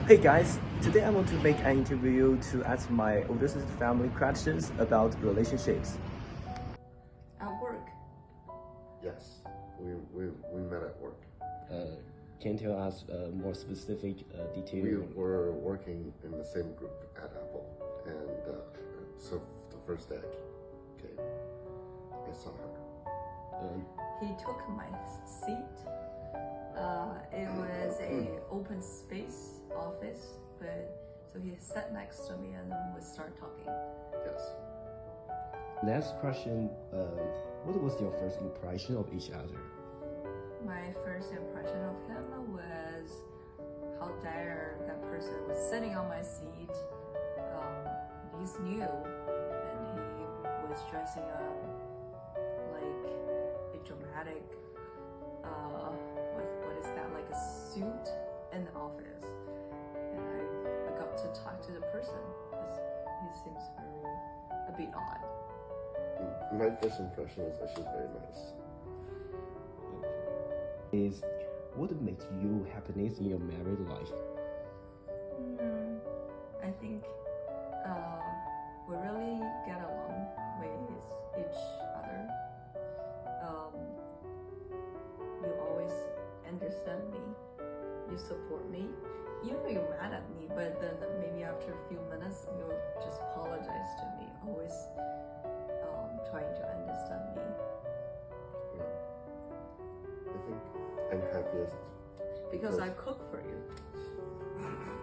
Hey guys, today I want to make an interview to ask my overseas family questions about relationships. At work. Yes, we met at work. Can you tell us more specific We detail? were working in the same group at Apple, and so the first day I came, I saw her. He took my seat. It was a open space office, but so he sat next to me and then we start talking. Yes. Next question, what was your first impression of each other? My first impression of him was how dare that person was sitting on my seat. He's new and he was dressing up like a dramatic, what is that, like a suit in the office. And I got to talk to the person. He seems a bit odd. My first impression was that she's very nice. Is what makes you happiness in your married life? I think we really get along with each other. You always understand me. You support me. You know you're mad at me, but then maybe after a few minutes you'll just apologize to me. Always trying to understand me. I think I'm happiest Because I cook for you.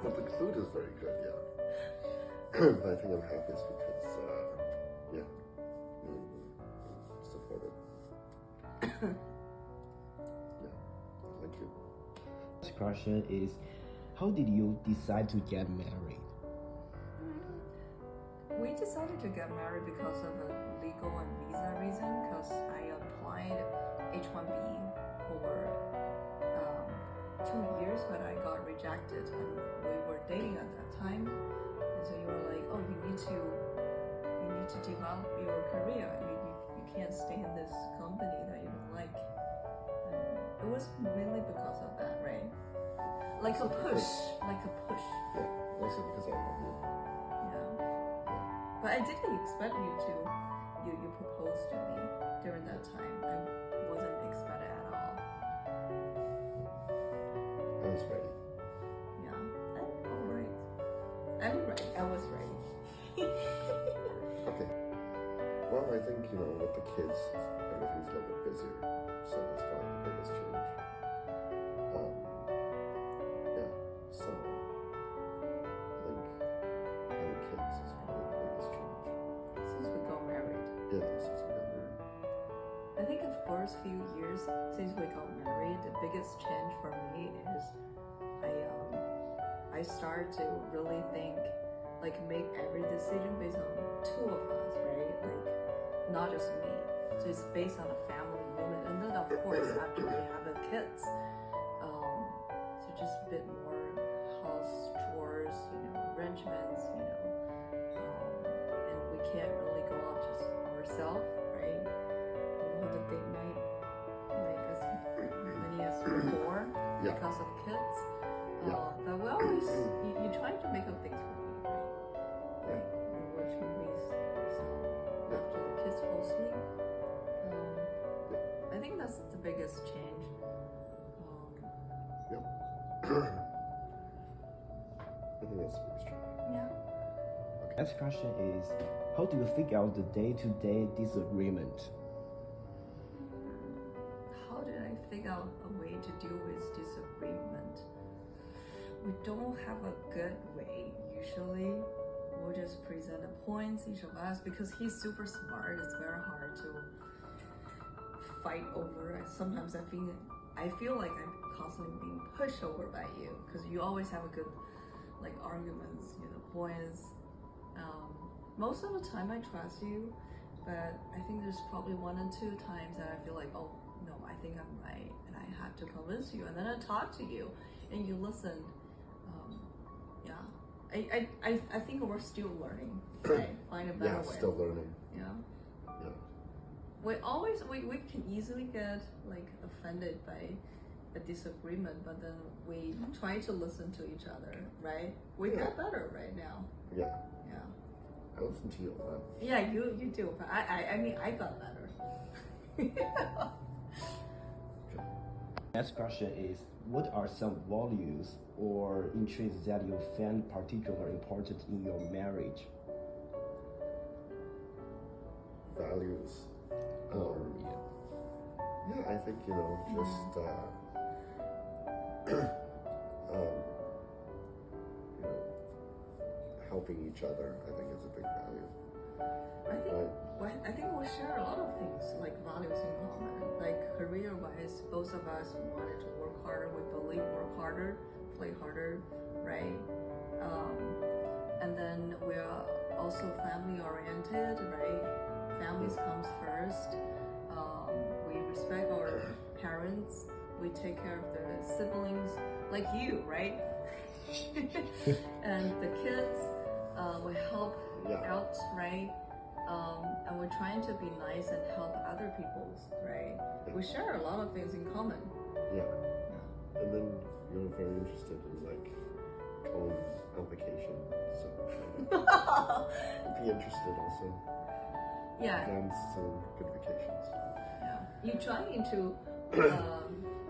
Well, the food is very good, yeah. But I think I'm happiest because, yeah, supportive. Yeah, thank you. Next question is, how did you decide to get married? We decided to get married because of a legal and visa reason. Because I applied H-1B for 2 years, but I got rejected, and we were dating at that time. And so you were like, "Oh, you need to develop your career. You can't stay in this company that you don't like." And it was mainly because of that, right? Like a push. Yeah, also because I love you. Yeah. But I didn't expect you to. You proposed to me during that time. I wasn't expected at all. I was ready. Yeah. All right. I'm ready. I was ready. Okay. Well, I think, with the kids, everything's a little bit busier. So that's probably the biggest change. Yeah, so I think having kids is probably the biggest change. Since we got married. Yeah, since we got married. I think the first few years since we got married, the biggest change for me is I started to really think, like, make every decision based on two of us, right? Like, not just me. So it's based on a family unit, and then of course after we have the kids, so just a bit more house chores, arrangements, and we can't really go out just ourselves, right? We don't have the date night like as many as before Yeah. because of kids. Yeah. But we always you try to make up things for me, right? Yeah. Like we watch movies after the kids fall asleep. I think that's the biggest change. Yep. I think that's the biggest change. Yeah. Next question is, how do you figure out the day-to-day disagreement? How did I figure out a way to deal with disagreement? We don't have a good way usually. We'll just present the points, each of us, because he's super smart. It's very hard to fight over. Sometimes I feel like I'm constantly being pushed over by you because you always have a good arguments, points. Most of the time I trust you, but I think there's probably 1 or 2 times that I feel like, oh no, I think I'm right, and I have to convince you, and then I talk to you, and you listen. Yeah, I think we're still learning. Right? Find a better Yeah, way. still learning. Yeah. Yeah. We can easily get offended by a disagreement, but then we try to listen to each other, right? We Yeah. got better right now. Yeah. Yeah. I listen to you a lot. Yeah, you do, but I mean I got better. Next question is, what are some values or interests that you find particularly important in your marriage? Values. Or Yeah, I think, you know, just, you know, helping each other, I think is a big value. I think we share a lot of things like values in common. Like career-wise, both of us wanted to work harder. We believe work harder, play harder, right? And then we're also family-oriented, right? Families comes first. We respect our parents. We take care of the siblings, like you, right? And the kids, we help out, right? And we're trying to be nice and help other people, right? We share a lot of things in common. Yeah. And then you're very interested in like going on vacation, so be interested also. Yeah. Plans some good vacations. Yeah. You trying to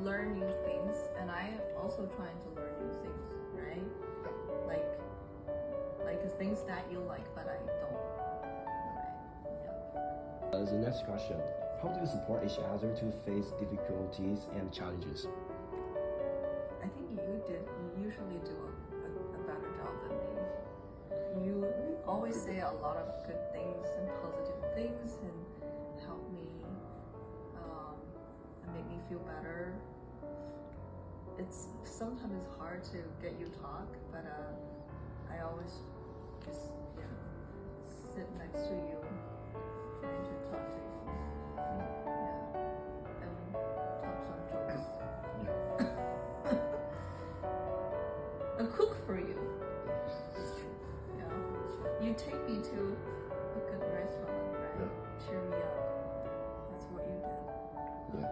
learn new things, and I also trying to learn new things, right? Like things that you like, but I don't. Right? Yeah. The next question, how do you support each other to face difficulties and challenges? I think you usually do a better job than me. You always say a lot of good things and positive things and help me and make me feel better. It's sometimes hard to get you talk, but I always just sit next to you, trying to talk to you. Yeah, and talk some jokes. And cook for you. Yeah. You take me to a good restaurant, right? Yeah. Cheer me up. That's what you did. Yeah.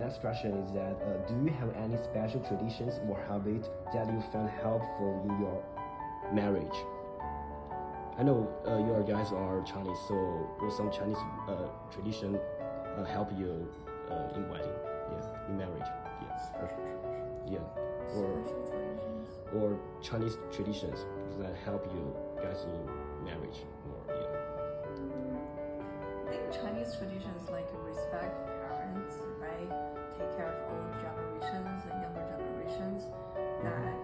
Next question is that, do you have any special traditions or habits that you find helpful in your marriage? I know you guys are Chinese, so will some Chinese tradition help you in wedding, in marriage, Special tradition. yeah, Special traditions. or Chinese traditions that help you guys in marriage, or I think Chinese traditions like respect parents, right? Take care of old generations and younger generations that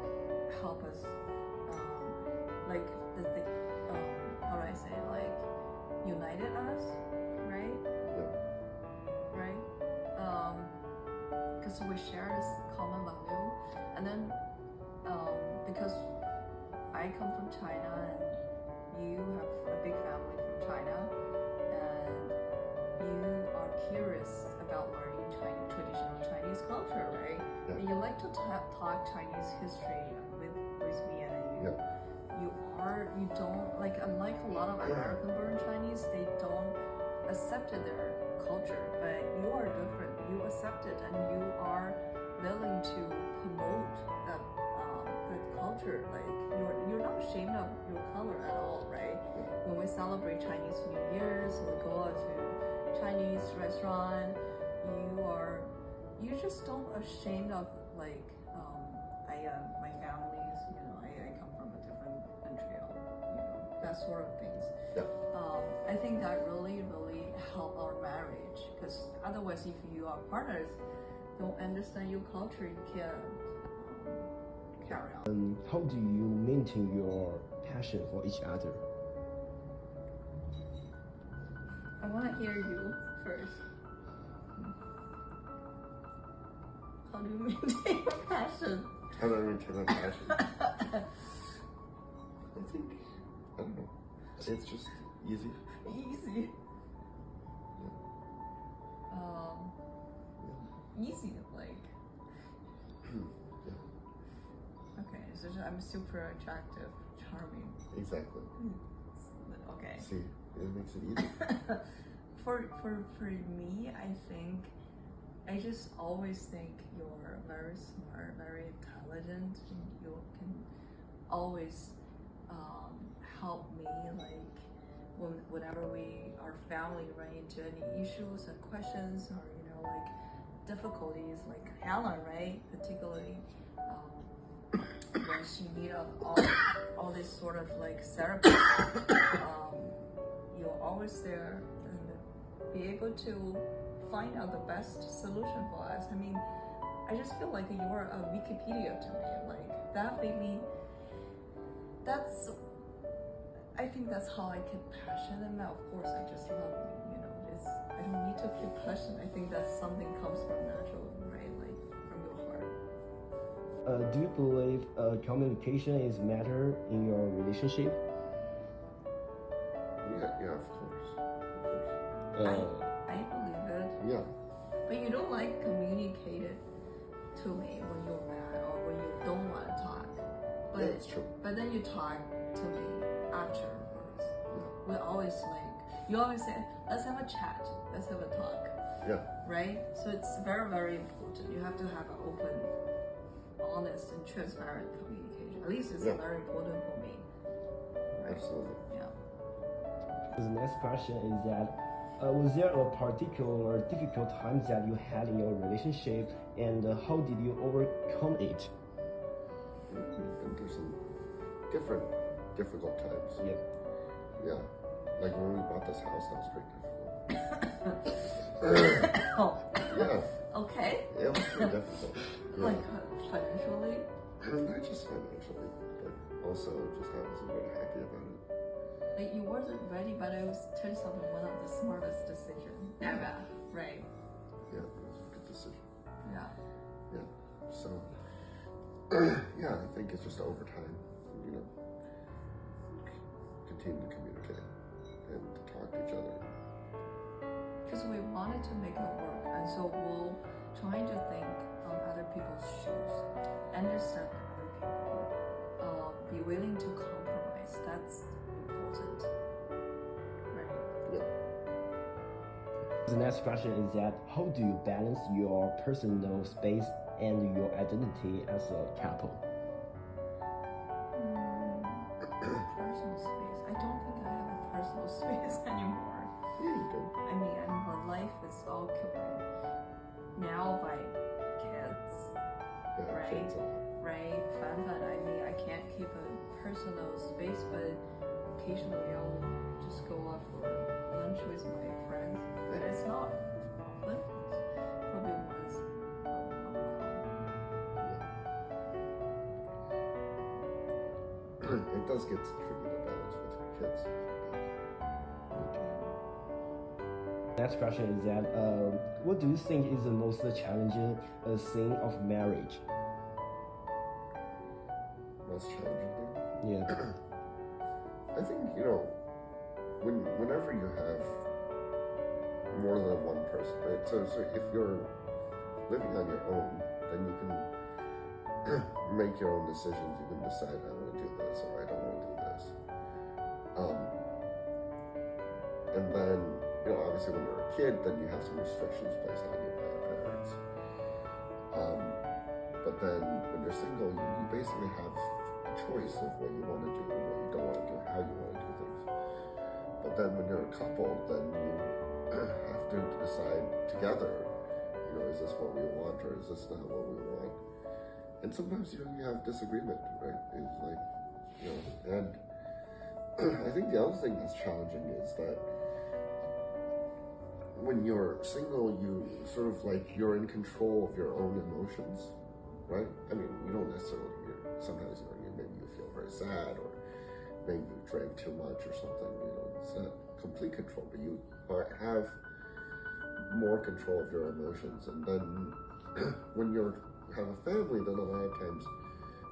help us, like how do I say, like united us, right? Right? Because we share this common value, and then because I come from China and you have a big family from China, and you are curious about learning traditional Chinese culture, right? Yeah. And you like to talk Chinese history with me, and you you don't like, unlike a lot of American-born Chinese, they don't accept their culture, but you are different. You accept it, and you are willing to promote that culture. Like you're not ashamed of your color at all, right? When we celebrate Chinese New Year's, we go out to Chinese restaurant. You just don't ashamed of like my family's. I come from a different country. That sort of things. Yeah. I think that really help our marriage, because otherwise, if you are partners, don't understand your culture, you can't carry on. how do you maintain your passion for each other? I want to hear you first. How do you maintain your passion? How do I maintain my passion? I think, I don't know. It's just easy. Easy. Easy, like. Yeah. Okay, so I'm super attractive, charming. Exactly. Okay. See, it makes it easy. For me, I think I just always think you're very smart, very intelligent, and you can always help me, like whenever we our family run into any issues and questions, or like difficulties, like Helen, right? Particularly when she need all this sort of like therapy, you're always there and be able to find out the best solution for us. I mean, I just feel like you're a Wikipedia to me. Like that made me. I think that's how I keep passion, and of course I just love you. I don't need to keep passion. I think that's something comes from natural, right? Like from your heart. Do you believe communication is matter in your relationship? Yeah, of course. Of course. I believe it. Yeah. But you don't like communicate it to me when you're mad or when you don't want to talk. But, Yeah, that's true. But then you talk to me afterwards. Yeah. We always you always say, let's have a chat, let's have a talk. Yeah. Right? So it's very, very important. You have to have an open, honest, and transparent communication. At least it's very important for me. Right? Absolutely. Yeah. The next question is that was there a particular difficult time that you had in your relationship, and how did you overcome it? And there's some different difficult times. Yeah. Yeah. Like when we bought this house, that was pretty difficult. Oh. Yeah. Okay. It was pretty difficult. Yeah. Like financially? Not just financially, but also just I wasn't very happy about it. Like you wasn't ready, but it was turns out one of the smartest decisions ever. Right. Yeah, it was a good decision. Yeah. Yeah. So, yeah, I think it's just over time, continue to communicate and to talk to each other. Because we wanted to make it work, and so we'll trying to think on other people's shoes, understand other people, be willing to compromise. That's important, right? Yeah. The next question is that how do you balance your personal space and your identity as a couple? Personal space. I don't think I have a personal space anymore. Yeah, you do. I mean, my life is occupied now by kids, Yeah, right? kids a lot. Right? Fun. I mean, I can't keep a personal space, but occasionally I'll just go out for lunch with my friends. But it's not often. It's probably once a while. It does get tricky to balance with your kids. Next question is that what do you think is the most challenging thing of marriage? Most challenging thing? Yeah. I think, whenever you have more than one person, right? So if you're living on your own, then you can make your own decisions. You can decide, I want to do this or I don't want to do this. And then, obviously when you're a kid, then you have some restrictions placed on you by your parents. But then when you're single, you basically have a choice of what you want to do, what you don't want to do, how you want to do things. But then when you're a couple, then you have to decide together, is this what we want or is this not what we want? And sometimes, you have disagreement, right? It's like, and I think the other thing that's challenging is that when you're single, you sort of you're in control of your own emotions, right? I mean, you don't necessarily, sometimes, maybe you feel very sad or maybe you drank too much or something, it's not complete control, but you have more control of your emotions. And then when you have a family, then a lot of times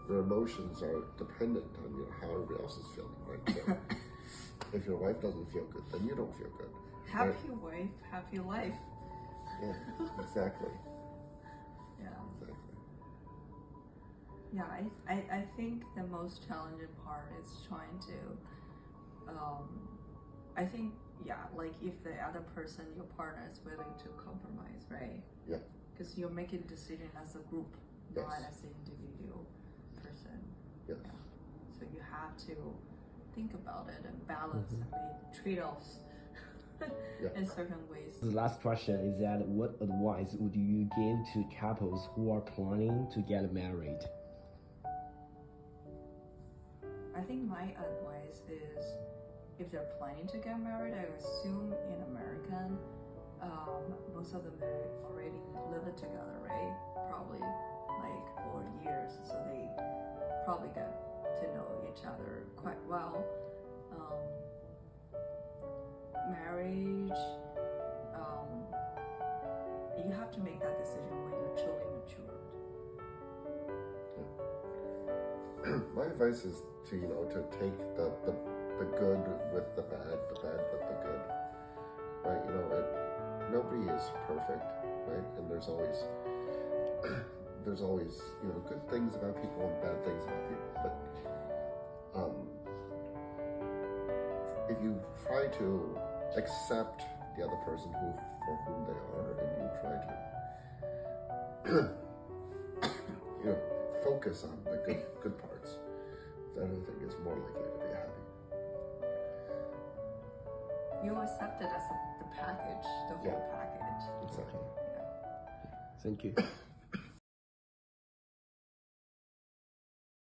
your emotions are dependent on how everybody else is feeling, right? So if your wife doesn't feel good, then you don't feel good. Happy wife, happy life. Yeah, exactly. Yeah. Exactly. Yeah, I think the most challenging part is trying to, I think, if the other person, your partner, is willing to compromise, right? Yeah. because you're making a decision as a group, not Yes. as an individual person. Yes. Yeah. So you have to think about it and balance and make trade-offs Yeah. in certain ways. The last question is that what advice would you give to couples who are planning to get married? I think my advice is if they're planning to get married, I assume in American, most of them they already live it together, right? Probably like for years, so they probably get to know each other quite well. Marriage, you have to make that decision when you're truly matured. My advice is to to take the good with the bad with the good, right? Nobody is perfect, right? And there's always good things about people and bad things about people. But if you try to accept the other person for whom they are, and you try to focus on the good parts, then I think is more likely to be happy. You accept it as the package, the whole Yeah. package. Exactly. Yeah. Thank you.